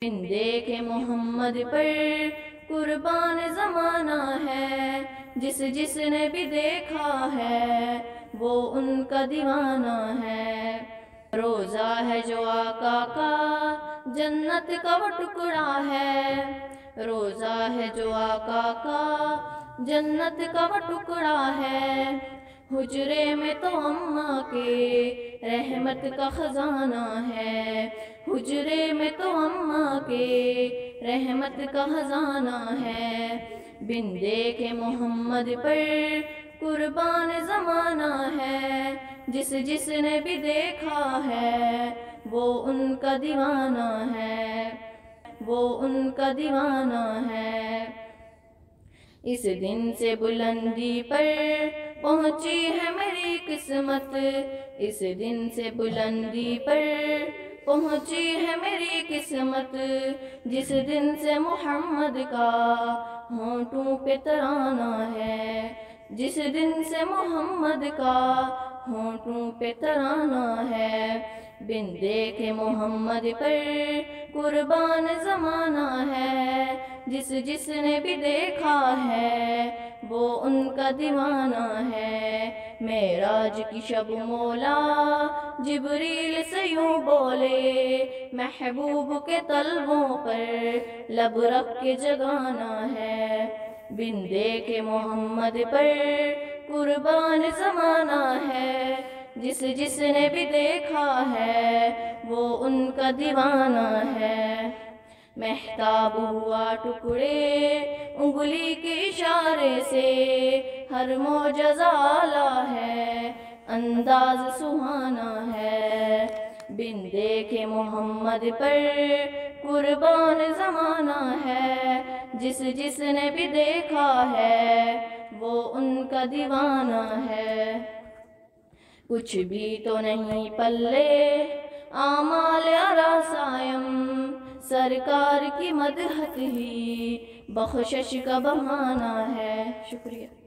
بن دیکھے محمد پر قربان زمانہ ہے، جس نے بھی دیکھا ہے وہ ان کا دیوانہ ہے۔ روزہ ہے جو آقا کا جنت کا وہ ٹکڑا ہے، روزہ ہے جو آقا کا جنت کا وہ ٹکڑا ہے۔ حجرے میں تو اماں کے رحمت کا خزانہ ہے، حجرے میں تو اماں کے رحمت کا خزانہ ہے۔ بن دیکھے محمد پر قربان زمانہ ہے، جس نے بھی دیکھا ہے وہ ان کا دیوانہ ہے، وہ ان کا دیوانہ ہے۔ اس دن سے بلندی پر پہنچی ہے میری قسمت، اس دن سے بلندی پر پہنچی ہے میری قسمت، جس دن سے محمد کا ہونٹوں پہ ترانہ ہے، جس دن سے محمد کا ہونٹوں پہ ترانہ ہے۔ بن دیکھے محمد پر قربان زمانہ ہے، جس نے بھی دیکھا ہے وہ ان کا دیوانہ ہے۔ معراج کی شب مولا جبریل سے یوں بولے، محبوب کے طلبوں پر لب رکھ کے جگانا ہے۔ بن دیکھے محمد پر قربان زمانہ ہے، جس نے بھی دیکھا ہے وہ ان کا دیوانہ ہے۔ مہتاب ہوا ٹکڑے انگلی کے اشارے سے، ہر معجزہ اعلیٰ ہے، انداز سہانا ہے۔ بن دیکھے محمد پر قربان زمانہ ہے، جس نے بھی دیکھا ہے وہ ان کا دیوانہ ہے۔ کچھ بھی تو نہیں پلے اعمال اراسائم، سرکار کی مدحت ہی بخشش کا بہانہ ہے۔ شکریہ۔